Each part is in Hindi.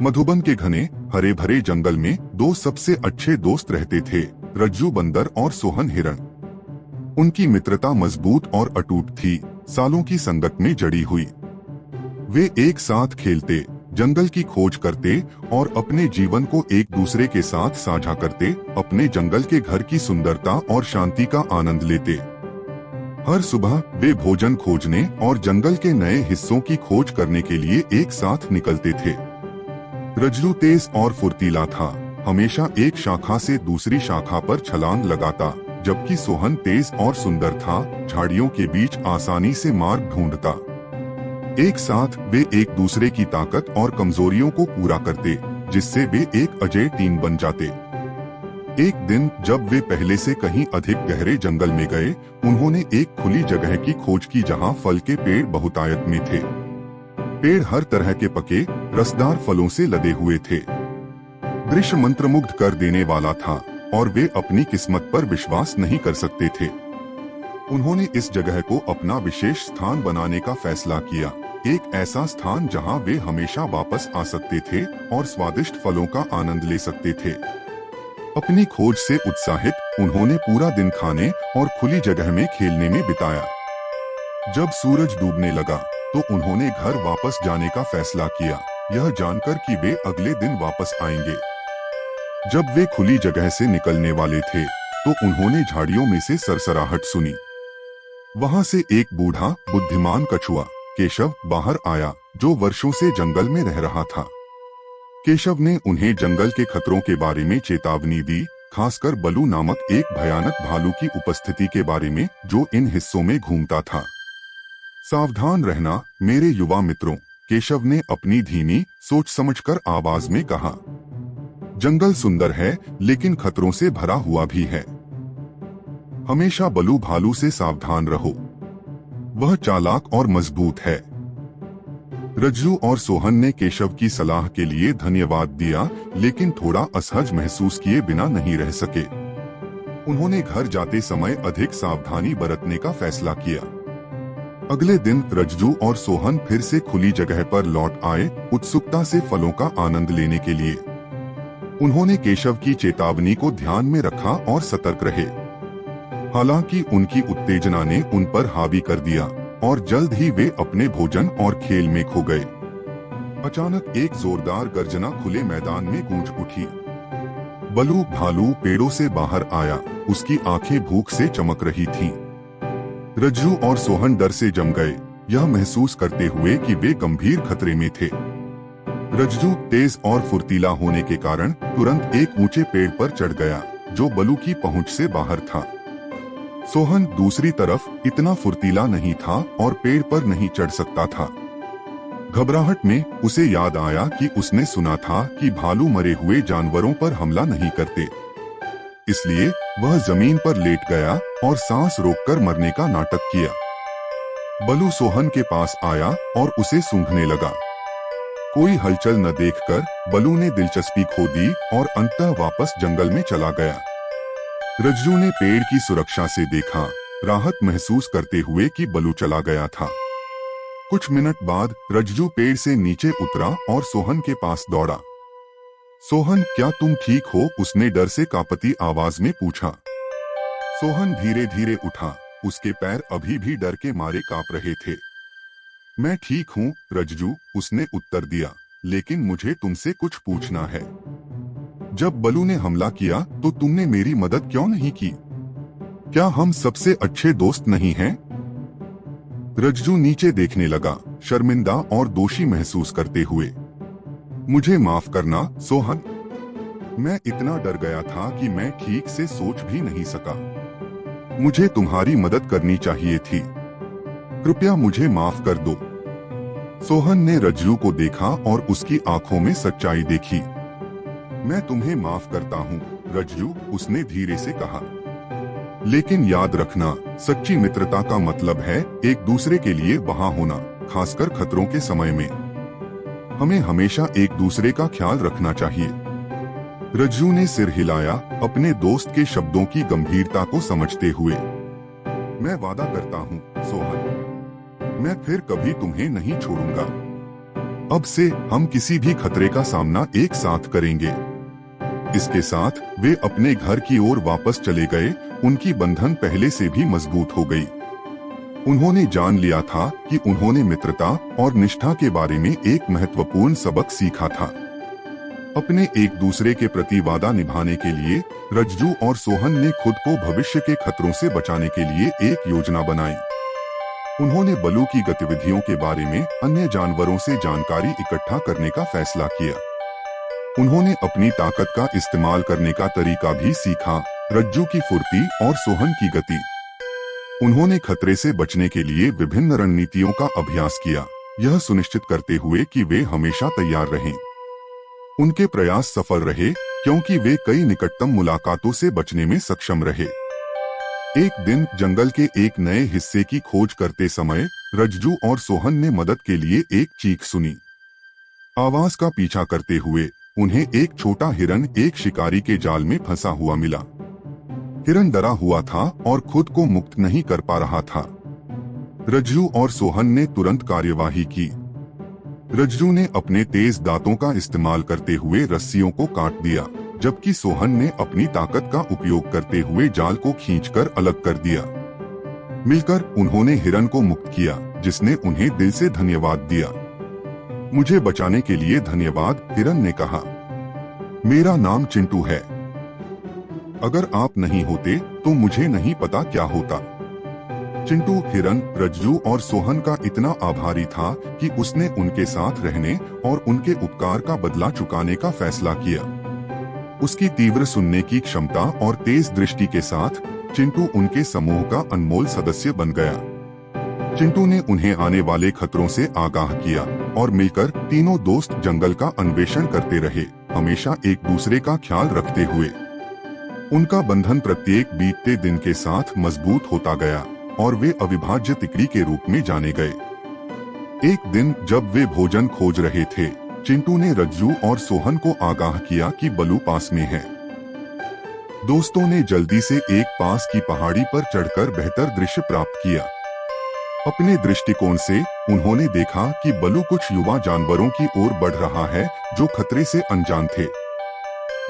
मधुबन के घने हरे भरे जंगल में दो सबसे अच्छे दोस्त रहते थे, रज्जू बंदर और सोहन हिरण। उनकी मित्रता मजबूत और अटूट थी, सालों की संगत में जड़ी हुई। वे एक साथ खेलते, जंगल की खोज करते और अपने जीवन को एक दूसरे के साथ साझा करते, अपने जंगल के घर की सुंदरता और शांति का आनंद लेते। हर सुबह वे भोजन खोजने और जंगल के नए हिस्सों की खोज करने के लिए एक साथ निकलते थे। रज्जू तेज और फुर्तीला था, हमेशा एक शाखा से दूसरी शाखा पर छलांग लगाता, जबकि सोहन तेज और सुंदर था, झाड़ियों के बीच आसानी से मार्ग ढूंढता। एक साथ वे एक दूसरे की ताकत और कमजोरियों को पूरा करते, जिससे वे एक अजेय टीम बन जाते। एक दिन जब वे पहले से कहीं अधिक गहरे जंगल में गए, उन्होंने एक खुली जगह की खोज की जहां फल के पेड़ बहुतायत में थे। पेड़ हर तरह के पके, रसदार फलों से लदे हुए थे। दृश्य मंत्रमुग्ध कर देने वाला था और वे अपनी किस्मत पर विश्वास नहीं कर सकते थे। उन्होंने इस जगह को अपना विशेष स्थान बनाने का फैसला किया, एक ऐसा स्थान जहां वे हमेशा वापस आ सकते थे और स्वादिष्ट फलों का आनंद ले सकते थे। अपनी खोज से उत्साहित उन्होंने पूरा दिन खाने और खुली जगह में खेलने में बिताया। जब सूरज डूबने लगा तो उन्होंने घर वापस जाने का फैसला किया, यह जानकर कि वे अगले दिन वापस आएंगे। जब वे खुली जगह से निकलने वाले थे तो उन्होंने झाड़ियों में से सरसराहट सुनी। वहां से एक बूढ़ा बुद्धिमान कछुआ केशव बाहर आया, जो वर्षों से जंगल में रह रहा था। केशव ने उन्हें जंगल के खतरों के बारे में चेतावनी दी, खासकर बलू नामक एक भयानक भालू की उपस्थिति के बारे में, जो इन हिस्सों में घूमता था। सावधान रहना मेरे युवा मित्रों, केशव ने अपनी धीमी सोच समझकर आवाज में कहा। जंगल सुंदर है लेकिन खतरों से भरा हुआ भी है। हमेशा बलू भालू से सावधान रहो, वह चालाक और मजबूत है। रज्जू और सोहन ने केशव की सलाह के लिए धन्यवाद दिया, लेकिन थोड़ा असहज महसूस किए बिना नहीं रह सके। उन्होंने घर जाते समय अधिक सावधानी बरतने का फैसला किया। अगले दिन रज्जू और सोहन फिर से खुली जगह पर लौट आए, उत्सुकता से फलों का आनंद लेने के लिए। उन्होंने केशव की चेतावनी को ध्यान में रखा और सतर्क रहे। हालांकि उनकी उत्तेजना ने उन पर हावी कर दिया और जल्द ही वे अपने भोजन और खेल में खो गए। अचानक एक जोरदार गर्जना खुले मैदान में गूंज उठी। बलू भालू पेड़ों से बाहर आया, उसकी आंखें भूख से चमक रही थीं। रज्जू और सोहन डर से जम गए, यह महसूस करते हुए कि वे गंभीर खतरे में थे। रज्जू तेज और फुर्तीला होने के कारण तुरंत एक ऊंचे पेड़ पर चढ़ गया, जो बलू की पहुंच से बाहर था। सोहन दूसरी तरफ इतना फुर्तीला नहीं था और पेड़ पर नहीं चढ़ सकता था। घबराहट में उसे याद आया कि उसने सुना था कि भालू मरे हुए जानवरों पर हमला नहीं करते। इसलिए वह जमीन पर लेट गया और सांस रोककर मरने का नाटक किया। बलू सोहन के पास आया और उसे सूंघने लगा। कोई हलचल न देखकर बलू ने दिलचस्पी खो दी और अंततः वापस जंगल में चला गया। रज्जू ने पेड़ की सुरक्षा से देखा, राहत महसूस करते हुए कि बलू चला गया था। कुछ मिनट बाद रज्जू पेड़ से नीचे उतरा और सोहन के पास दौड़ा। सोहन, क्या तुम ठीक हो? उसने डर से कांपती आवाज में पूछा। सोहन धीरे धीरे उठा, उसके पैर अभी भी डर के मारे कांप रहे थे। मैं ठीक हूँ रज्जू, उसने उत्तर दिया, लेकिन मुझे तुमसे कुछ पूछना है। जब बलू ने हमला किया तो तुमने मेरी मदद क्यों नहीं की? क्या हम सबसे अच्छे दोस्त नहीं हैं? रज्जू नीचे देखने लगा, शर्मिंदा और दोषी महसूस करते हुए। मुझे माफ करना सोहन, मैं इतना डर गया था कि मैं ठीक से सोच भी नहीं सका। मुझे तुम्हारी मदद करनी चाहिए थी, कृपया मुझे माफ कर दो। सोहन ने रज्जू को देखा और उसकी आंखों में सच्चाई देखी। मैं तुम्हें माफ करता हूँ रज्जू, उसने धीरे से कहा, लेकिन याद रखना, सच्ची मित्रता का मतलब है एक दूसरे के लिए वहां होना, खासकर खतरों के समय में। हमें हमेशा एक दूसरे का ख्याल रखना चाहिए। रज्जू ने सिर हिलाया, अपने दोस्त के शब्दों की गंभीरता को समझते हुए। मैं वादा करता हूँ सोहन, मैं फिर कभी तुम्हें नहीं छोड़ूंगा। अब से हम किसी भी खतरे का सामना एक साथ करेंगे। इसके साथ वे अपने घर की ओर वापस चले गए। उनकी बंधन पहले से भी मजबूत हो गई। उन्होंने जान लिया था कि उन्होंने मित्रता और निष्ठा के बारे में एक महत्वपूर्ण सबक सीखा था। अपने एक दूसरे के प्रति वादा निभाने के लिए रज्जू और सोहन ने खुद को भविष्य के खतरों से बचाने के लिए एक योजना बनाई। उन्होंने बलू की गतिविधियों के बारे में अन्य जानवरों से जानकारी इकट्ठा करने का फैसला किया। उन्होंने अपनी ताकत का इस्तेमाल करने का तरीका भी सीखा, रज्जू की फुर्ती और सोहन की गति। उन्होंने खतरे से बचने के लिए विभिन्न रणनीतियों का अभ्यास किया, यह सुनिश्चित करते हुए कि वे हमेशा तैयार रहें। उनके प्रयास सफल रहे क्योंकि वे कई निकटतम मुलाकातों से बचने में सक्षम रहे। एक दिन जंगल के एक नए हिस्से की खोज करते समय रज्जू और सोहन ने मदद के लिए एक चीख सुनी। आवाज का पीछा करते हुए उन्हें एक छोटा हिरन एक शिकारी के जाल में फंसा हुआ मिला। हिरन डरा हुआ था और खुद को मुक्त नहीं कर पा रहा था। रज्जू और सोहन ने तुरंत कार्यवाही की। रज्जू ने अपने तेज दांतों का इस्तेमाल करते हुए रस्सियों को काट दिया, जबकि सोहन ने अपनी ताकत का उपयोग करते हुए जाल को खींचकर अलग कर दिया। मिलकर उन्होंने हिरन को मुक्त किया, जिसने उन्हें दिल से धन्यवाद दिया। मुझे बचाने के लिए धन्यवाद, हिरन ने कहा। मेरा नाम चिंटू है। अगर आप नहीं होते तो मुझे नहीं पता क्या होता। चिंटू हिरन रज्जू और सोहन का इतना आभारी था कि उसने उनके साथ रहने और उनके उपकार का बदला चुकाने का फैसला किया। उसकी तीव्र सुनने की क्षमता और तेज दृष्टि के साथ चिंटू उनके समूह का अनमोल सदस्य बन गया। चिंटू ने उन्हें आने वाले खतरों से आगाह किया और मिलकर तीनों दोस्त जंगल का अन्वेषण करते रहे, हमेशा एक दूसरे का ख्याल रखते हुए। उनका बंधन प्रत्येक बीतते दिन के साथ मजबूत होता गया और वे अविभाज्य तिकड़ी के रूप में जाने गए। एक दिन जब वे भोजन खोज रहे थे, चिंटू ने रज्जू और सोहन को आगाह किया कि बलू पास में है। दोस्तों ने जल्दी से एक पास की पहाड़ी पर चढ़कर बेहतर दृश्य प्राप्त किया। अपने दृष्टिकोण से उन्होंने देखा कि बलू कुछ युवा जानवरों की ओर बढ़ रहा है जो खतरे से अनजान थे।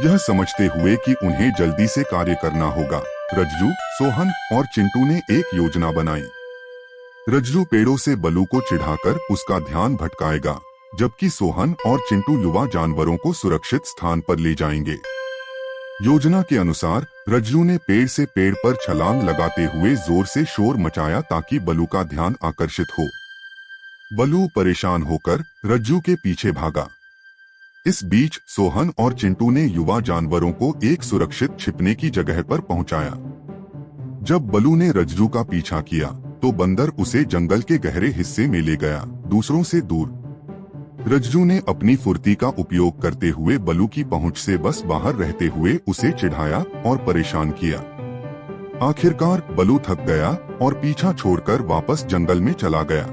यह समझते हुए कि उन्हें जल्दी से कार्य करना होगा, रज्जू, सोहन और चिंटू ने एक योजना बनाई। रज्जू पेड़ों से बलू को चिढ़ाकर उसका ध्यान भटकाएगा, जबकि सोहन और चिंटू युवा जानवरों को सुरक्षित स्थान पर ले जाएंगे। योजना के अनुसार रज्जू ने पेड़ से पेड़ पर छलांग लगाते हुए जोर से शोर मचाया ताकि बलू का ध्यान आकर्षित हो। बलू परेशान होकर रज्जू के पीछे भागा। इस बीच सोहन और चिंटू ने युवा जानवरों को एक सुरक्षित छिपने की जगह पर पहुंचाया। जब बलू ने रज्जू का पीछा किया तो बंदर उसे जंगल के गहरे हिस्से में ले गया, दूसरों से दूर। रज्जू ने अपनी फुर्ती का उपयोग करते हुए बलू की पहुंच से बस बाहर रहते हुए उसे चिढ़ाया और परेशान किया। आखिरकार बलू थक गया और पीछा छोड़कर वापस जंगल में चला गया।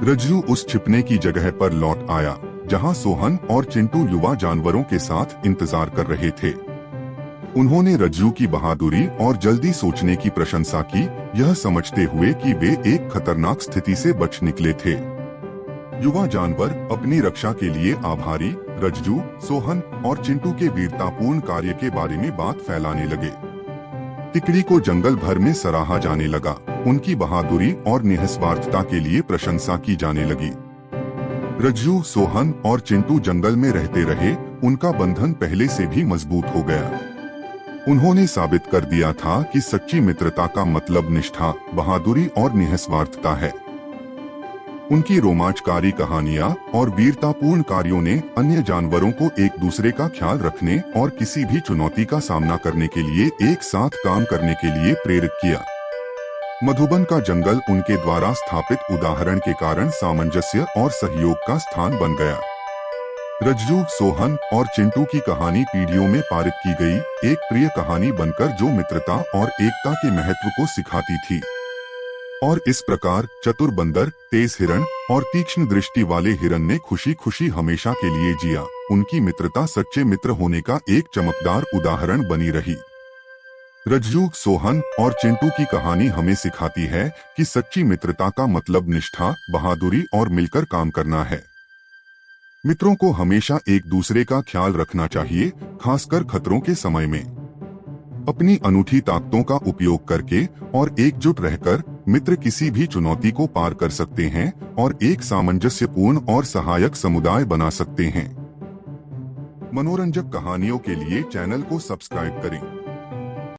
रज्जू उस छिपने की जगह पर लौट आया जहां सोहन और चिंटू युवा जानवरों के साथ इंतजार कर रहे थे। उन्होंने रज्जू की बहादुरी और जल्दी सोचने की प्रशंसा की, यह समझते हुए कि वे एक खतरनाक स्थिति से बच निकले थे। युवा जानवर अपनी रक्षा के लिए आभारी रज्जू, सोहन और चिंटू के वीरतापूर्ण कार्य के बारे में बात फैलाने लगे। तिकड़ी को जंगल भर में सराहा जाने लगा, उनकी बहादुरी और निस्वार्थता के लिए प्रशंसा की जाने लगी। रज्जू, सोहन और चिंटू जंगल में रहते रहे, उनका बंधन पहले से भी मजबूत हो गया। उन्होंने साबित कर दिया था कि सच्ची मित्रता का मतलब निष्ठा, बहादुरी और निस्वार्थता है। उनकी रोमांचकारी कहानियां और वीरतापूर्ण कार्यों ने अन्य जानवरों को एक दूसरे का ख्याल रखने और किसी भी चुनौती का सामना करने के लिए एक साथ काम करने के लिए प्रेरित किया। मधुबन का जंगल उनके द्वारा स्थापित उदाहरण के कारण सामंजस्य और सहयोग का स्थान बन गया। रज्जू, सोहन और चिंटू की कहानी पीढ़ियों में पारित की गई, एक प्रिय कहानी बनकर जो मित्रता और एकता के महत्व को सिखाती थी। और इस प्रकार चतुर बंदर, तेज हिरण और तीक्ष्ण दृष्टि वाले हिरन ने खुशी खुशी हमेशा के लिए जिया। उनकी मित्रता सच्चे मित्र होने का एक चमकदार उदाहरण बनी रही। रज्जू, सोहन और चिंटू की कहानी हमें सिखाती है कि सच्ची मित्रता का मतलब निष्ठा, बहादुरी और मिलकर काम करना है। मित्रों को हमेशा एक दूसरे का ख्याल रखना चाहिए, खासकर खतरों के समय में। अपनी अनूठी ताकतों का उपयोग करके और एकजुट रहकर मित्र किसी भी चुनौती को पार कर सकते हैं और एक सामंजस्यपूर्ण और सहायक समुदाय बना सकते हैं। मनोरंजक कहानियों के लिए चैनल को सब्सक्राइब करें।